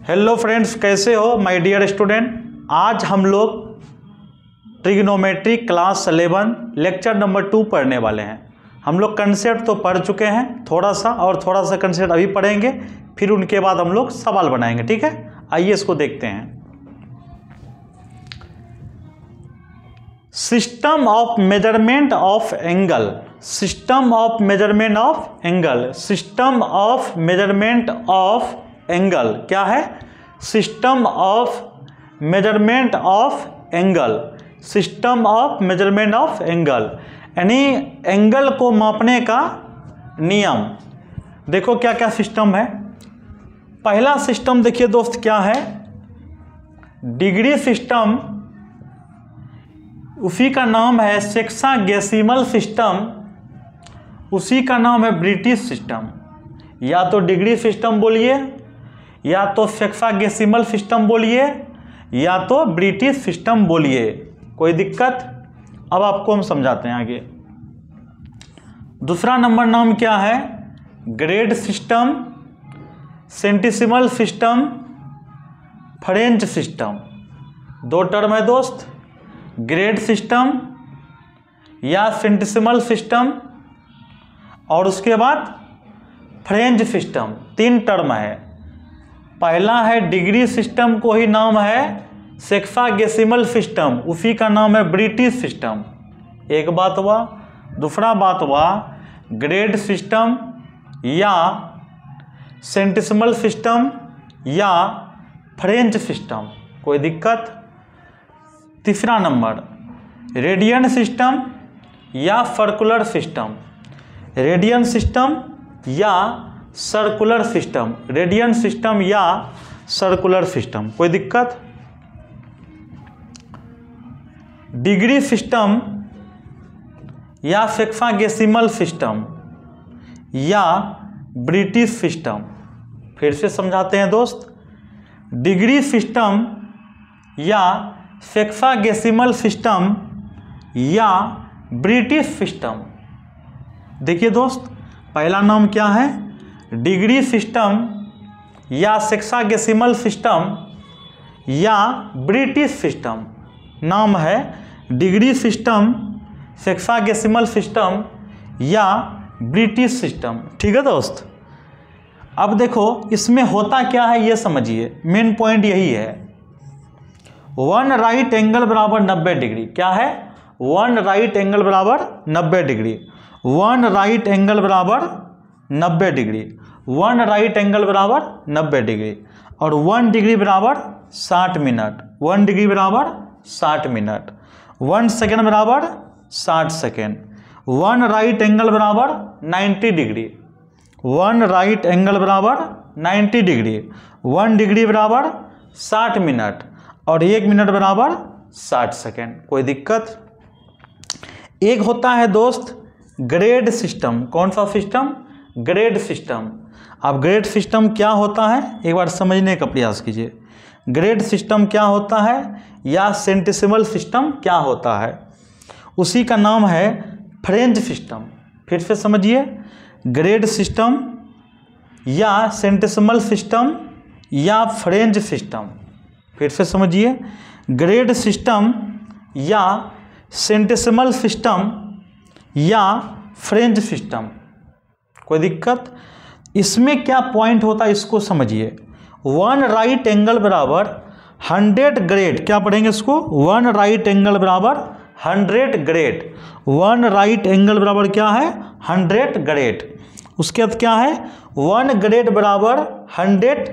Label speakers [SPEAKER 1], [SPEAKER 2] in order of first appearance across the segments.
[SPEAKER 1] Hello friends, कैसे हो my dear student. आज हम लोग ट्रिग्नोमेट्री क्लास 11 लेक्चर नंबर 2 पढ़ने वाले हैं। हम लोग कंसेप्ट तो पढ़ चुके हैं, थोड़ा सा कंसेप्ट अभी पढ़ेंगे, फिर उनके बाद हम लोग सवाल बनाएंगे। ठीक है, आइए इसको देखते हैं। System of measurement of angle, system of measurement of angle, system of measurement of angle क्या है? System of measurement of angle, system of measurement of angle यानी एंगल को मापने का नियम। देखो क्या क्या सिस्टम है। पहला सिस्टम देखिए दोस्त क्या है, डिग्री सिस्टम, उसी का नाम है सेक्सागेसिमल सिस्टम, उसी का नाम है ब्रिटिश सिस्टम। या तो डिग्री सिस्टम बोलिए, या तो सेक्सागेसिमल सिस्टम बोलिए, या तो ब्रिटिश सिस्टम बोलिए, कोई दिक्कत? अब आपको हम समझाते हैं आगे। दूसरा नंबर नाम क्या है? Grade system, centesimal system, French system. दो टर्म है दोस्त, ग्रेड सिस्टम या सेंटिसिमल सिस्टम और उसके बाद फ्रेंच सिस्टम। तीन टर्म है। पहला है डिग्री सिस्टम, को ही नाम है सेक्सागेसिमल सिस्टम, उसी का नाम है ब्रिटिश सिस्टम। एक बात हुआ। दूसरा बात हुआ ग्रेड सिस्टम या सेंटिसिमल सिस्टम या फ्रेंच सिस्टम, कोई दिक्कत? तीसरा नंबर रेडियन सिस्टम या सर्कुलर सिस्टम, रेडियन सिस्टम या सर्कुलर सिस्टम, रेडियन सिस्टम या सर्कुलर सिस्टम, कोई दिक्कत? डिग्री सिस्टम या सेक्सागेसिमल सिस्टम या ब्रिटिश सिस्टम। फिर से समझाते हैं दोस्त, डिग्री सिस्टम या सेक्सागेसिमल सिस्टम या ब्रिटिश सिस्टम। देखिए दोस्त, पहला नाम क्या है? डिग्री सिस्टम या सेक्सागेसिमल सिस्टम या ब्रिटिश सिस्टम। नाम है डिग्री सिस्टम, सेक्सागेसिमल सिस्टम या ब्रिटिश सिस्टम। ठीक है दोस्त। अब देखो इसमें होता क्या है ये समझिए, मेन पॉइंट यही है। वन राइट एंगल बराबर 90 डिग्री। क्या है? वन राइट एंगल बराबर 90 डिग्री। वन राइट एंगल बराबर 90 डिग्री, वन राइट एंगल बराबर 90 डिग्री और 1 डिग्री बराबर 60 मिनट, 1 डिग्री बराबर 60 मिनट, 1 सेकेंड बराबर 60 सेकेंड। वन राइट एंगल बराबर 90 डिग्री, वन राइट एंगल बराबर 90 डिग्री, 1 डिग्री बराबर 60 मिनट और 1 मिनट बराबर 60 सेकेंड, कोई दिक्कत? एक होता है दोस्त ग्रेड सिस्टम। कौन सा सिस्टम? Grade system. अब ग्रेड सिस्टम क्या होता है एक बार समझने का प्रयास कीजिए। ग्रेड सिस्टम क्या होता है या सेंटिसिमल सिस्टम क्या होता है? उसी का नाम है फ्रेंच सिस्टम। फिर से समझिए, ग्रेड सिस्टम या सेंटिसिमल सिस्टम या फ्रेंच सिस्टम। फिर से समझिए, ग्रेड सिस्टम या सेंटिसिमल सिस्टम या फ्रेंच सिस्टम, कोई दिक्कत? इसमें क्या पॉइंट होता है इसको समझिए। वन राइट एंगल बराबर 100 ग्रेड, क्या पढ़ेंगे इसको? वन राइट एंगल बराबर 100 ग्रेड। वन राइट एंगल बराबर क्या है? 100 ग्रेड। उसके बाद क्या है? 1 ग्रेड बराबर 100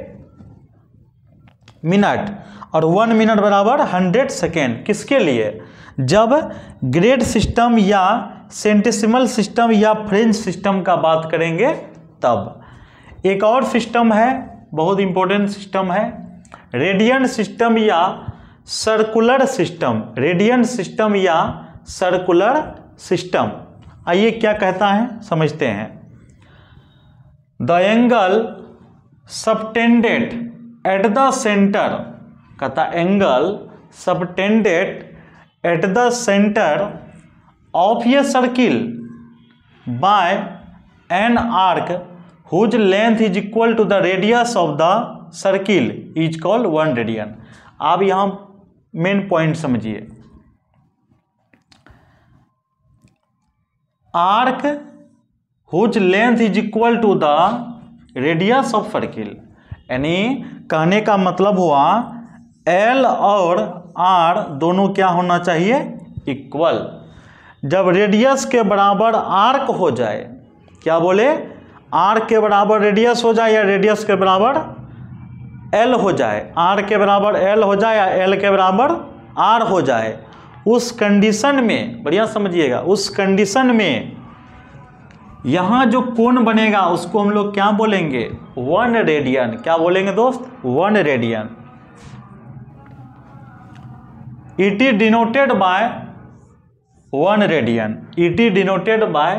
[SPEAKER 1] मिनट और 1 मिनट बराबर 100 सेकेंड। किसके लिए? जब ग्रेड सिस्टम या सेंटिसिमल सिस्टम या फ्रेंच सिस्टम का बात करेंगे तब। एक और सिस्टम है, बहुत इंपॉर्टेंट सिस्टम है, रेडियन सिस्टम या सर्कुलर सिस्टम, रेडियन सिस्टम या सर्कुलर सिस्टम। आइए क्या कहता है समझते हैं। The angle subtended at the centre, कहता angle subtended at the centre of a circle by an arc whose length is equal to the radius of the circle is called 1 radian. आप यहाँ main point समझिए, arc whose length is equal to the radius of circle, यानी कहने का मतलब हुआ L और are दोनों क्या होना चाहिए, इक्वल। जब रेडियस के बराबर आर्क हो जाए, क्या बोले, आर्क के बराबर रेडियस हो जाए या रेडियस के बराबर एल हो जाए, आर के बराबर एल हो जाए या एल के बराबर आर हो जाए, उस कंडीशन में, बढ़िया समझिएगा, उस कंडीशन में यहाँ जो कोण बनेगा उसको हम लोग क्या बोलेंगे, 1 रेडियन। क्या बोलेंगे दोस्त, 1 radian. It is denoted by 1 radian, it is denoted by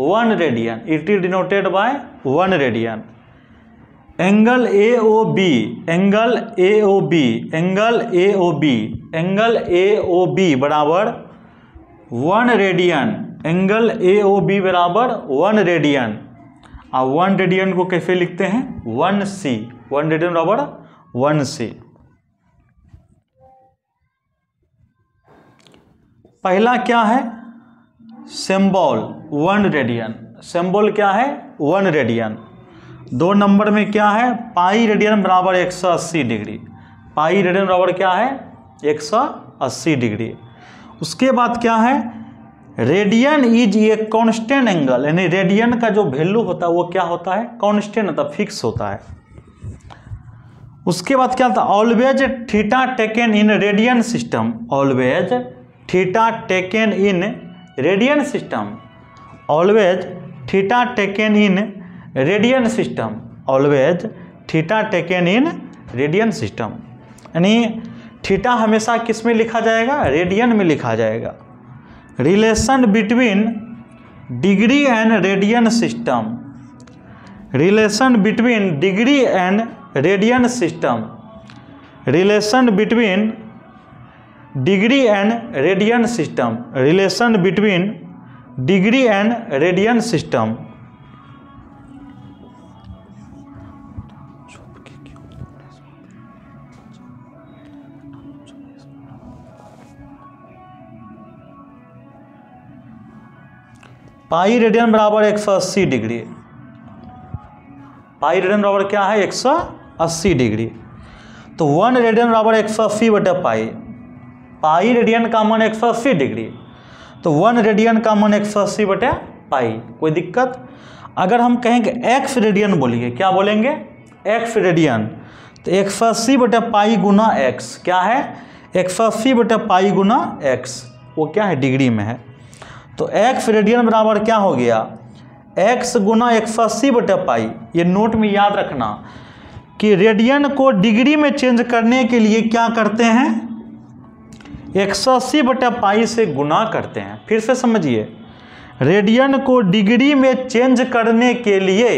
[SPEAKER 1] 1 radian, it is denoted by 1 radian. Angle A O B, angle A O B, angle A O B, angle A O B बराबर 1 radian, angle A O B बराबर 1 radian. और 1 radian को कैसे लिखते हैं, 1c, 1 radian बराबर 1c। पहला क्या है, सिंबल 1 रेडियन, सिंबल क्या है 1 रेडियन। 2 नंबर में क्या है, पाई रेडियन बराबर 180 डिग्री, पाई रेडियन बराबर क्या है 180 डिग्री। उसके बाद क्या है, radian is a constant angle, यानी रेडियन का जो वैल्यू होता है वो क्या होता है, कांस्टेंट होता है, फिक्स होता है। उसके बाद क्या होता है, always theta taken in radian system, always theta taken in radian system, always theta taken in radian system, always theta taken in radian system, यानी थीटा हमेशा किस में लिखा जाएगा, रेडियन में लिखा जाएगा। Relation between degree and radian system, relation between degree and radian system, relation between degree and radian system, relation between degree and radian system. Pi radian बराबर 180 डिग्री, पाई रेडियन बराबर क्या है 180 डिग्री। तो 1 radian बराबर 180 बटे पाई, pi radian का मान 180 degree, तो 1 रेडियन का मान 180 बटे पाई। कोई दिक्कत, अगर हम कहेंगे एक्स रेडियन बोलिए, क्या बोलेंगे एक्स रेडियन, तो 180 बटे पाई गुना एक्स क्या है, 180 बटे पाई गुना एक्स, वो क्या है डिग्री में है। तो एक्स रेडियन बराबर क्या हो गया, एक्स गुना 180 बटे पाई। ये नोट में याद रखना कि रेडियन को डिग्री में चेंज करने के लिए क्या करते हैं, 180 बटे पाई से गुना करते हैं। फिर से समझिए, रेडियन को डिग्री में चेंज करने के लिए,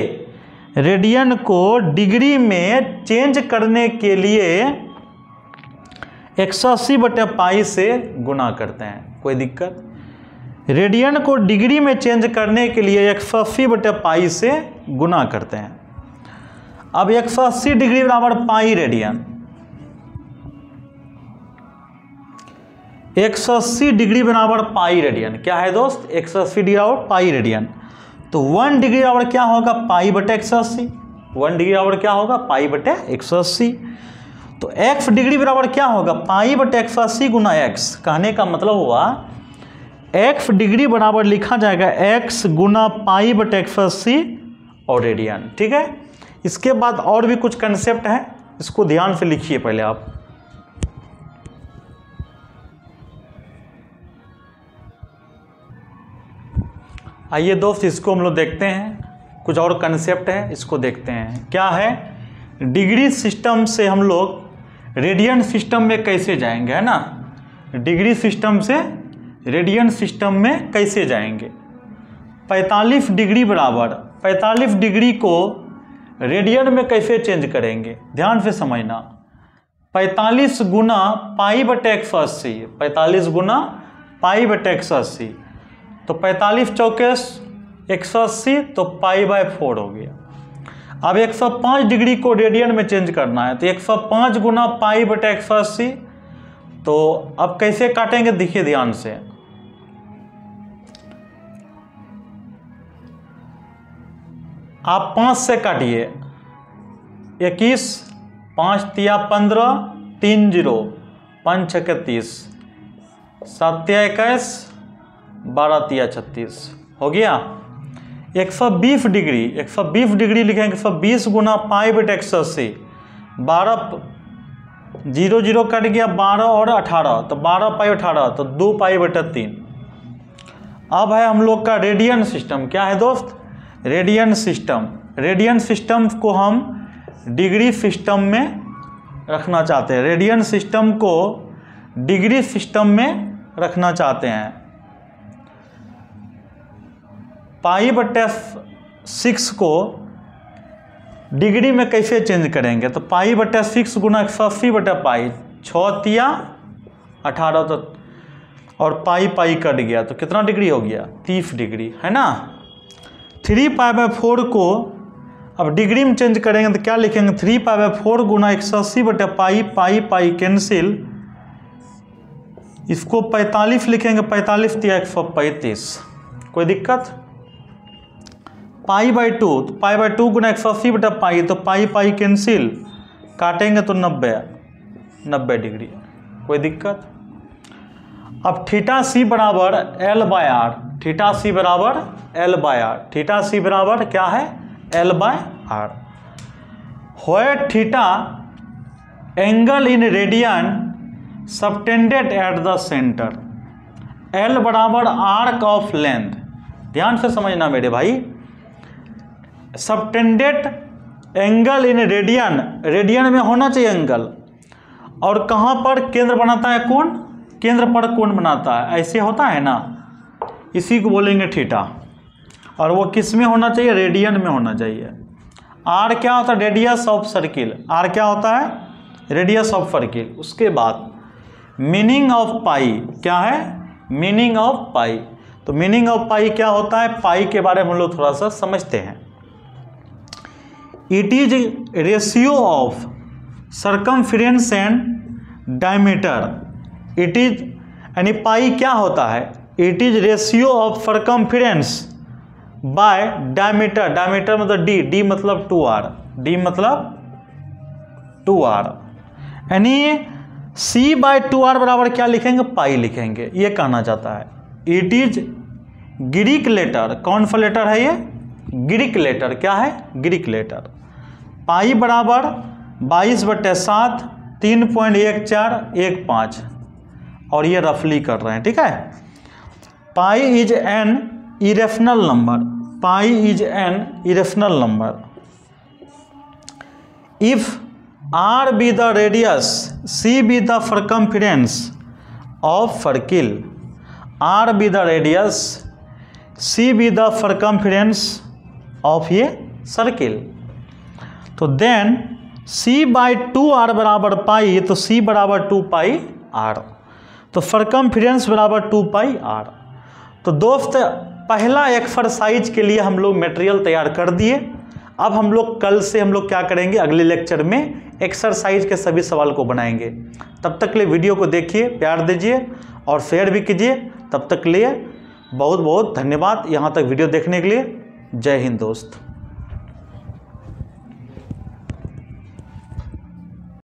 [SPEAKER 1] रेडियन को डिग्री में चेंज करने के लिए 180 बटे पाई से गुना करते हैं। कोई दिक्कत, रेडियन को डिग्री में चेंज करने के लिए 180 बटे पाई से गुना करते हैं। अब 180 डिग्री बराबर पाई रेडियन, 180 डिग्री बराबर पाई रेडियन क्या है दोस्त, 180 डिग्री बराबर पाई रेडियन। तो 1 डिग्री बराबर क्या होगा, पाई बटे 180, 1 डिग्री बराबर क्या होगा, पाई बटे 180। तो x डिग्री बराबर क्या होगा, पाई बटे 180 गुना x। कहने का मतलब हुआ x डिग्री बराबर लिखा जाएगा x गुना पाई बटे 180 और रेडियन। ठीक है, इसके बाद और भी कुछ कंसेप्ट है, इसको ध्यान से लिखिए पहले आप। आइए दोस्त, इसको हम लोग देखते हैं, कुछ और कंसेप्ट है, इसको देखते हैं। क्या है, डिग्री सिस्टम से हम लोग रेडियन सिस्टम में कैसे जाएंगे, है ना। डिग्री सिस्टम से रेडियन सिस्टम में कैसे जाएंगे। 45 डिग्री बराबर 45 डिग्री को रेडियन में कैसे चेंज करेंगे, ध्यान से समझना। 45 गुना पाई बटे 180, 45 गुना पाई बटे 180, तो 45 चौके 180, तो पाई बाय 4 हो गया। अब 105 डिग्री को रेडियन में चेंज करना है, तो 105 गुना पाई बटा 180। तो अब कैसे काटेंगे देखिए ध्यान से। आप 5 से काटिए, 21, 5 तिया 15, 3 0, 5 6 30, 7 तिया 21, 12 तिया 36, हो गया। 120 डिग्री लिखेंगे, 120 गुना पाई बटे 180, 12 0 0 कट गया, 12 और 18, तो 12 पाई 18, तो 2 पाई बटा 3। अब है हम लोग का रेडियन सिस्टम। क्या है दोस्त? Radian system. रेडियन सिस्टम को हम डिग्री सिस्टम में रखना चाहते हैं, रेडियन सिस्टम को डिग्री सिस्टम में रखना चाहते हैं। पाई बटे 6 को डिग्री में कैसे चेंज करेंगे? तो पाई बटे 6 गुना 180 बटे पाई, 6 तिया 18, तो और पाई पाई कट गया, तो कितना डिग्री हो गया? 30 डिग्री, है ना। 3 पाई बाई 4 को अब डिग्री में चेंज करेंगे तो क्या लिखेंगे? 3 पाई बाई 4 गुना 180 बटे पाई, पाई पाई कैंसिल, इसको 45 लिखेंगे, 45 तिया 135, कोई दिक्कत? पाई बाई 2, तो पाई बाई 2 गुना 180 बटा पाई, तो पाई पाई कैंसिल, काटेंगे तो 90 डिग्री, कोई दिक्कत? अब थीटा सी बराबर L by R, theta C बराबर L by R, theta C बराबर क्या है? L by R. Where theta angle in radian subtended at the centre, L बराबर आर्क ऑफ लेंथ। ध्यान से समझना मेरे भाई, subtended angle in radian, radian में होना चाहिए एंगल, और कहाँ पर केंद्र बनाता है कोण? केंद्र पर कोण बनाता है, ऐसे होता है ना, इसी को बोलेंगे थीटा। और वो किस में होना चाहिए? रेडियन में होना चाहिए। आर क्या होता है? Radius of circle. आर क्या होता है? Radius of circle. उसके बाद मीनिंग ऑफ पाई क्या है? मीनिंग ऑफ पाई। तो मीनिंग ऑफ पाई क्या होता है? पाई के बारे में हम लोग थोड़ा सा समझते हैं। It is ratio of circumference and diameter. It is यानी पाई क्या होता है? It is ratio of circumference bye diameter. Diameter मतलब डी, डी मतलब 2r, डी मतलब 2r, यानी c बाय 2r बराबर क्या लिखेंगे? पाई लिखेंगे, ये कहना चाहता है। It is Greek letter. कौन सा लेटर है ये? Greek letter. क्या है? Greek letter. पाई बराबर 22/7, 3.1415, और ये रफली कर रहे हैं, ठीक है। Pi is an irrational number. Pi is an irrational number. If R be the radius, C be the circumference of circle, R be the radius, C be the circumference of ये circle, तो then C by 2R बराबर पाई, तो C बराबर 2 पाई R, तो circumference बराबर 2 पाई R। तो दोस्त पहला एक्सरसाइज के लिए हम लोग मटेरियल तैयार कर दिए। अब हम लोग कल से हम लोग क्या करेंगे? अगले लेक्चर में एक्सरसाइज के सभी सवाल को बनाएंगे। तब तक के लिए वीडियो को देखिए, प्यार दीजिए और शेयर भी कीजिए। तब तक के लिए बहुत बहुत धन्यवाद यहाँ तक वीडियो देखने के लिए। जय हिंद दोस्त।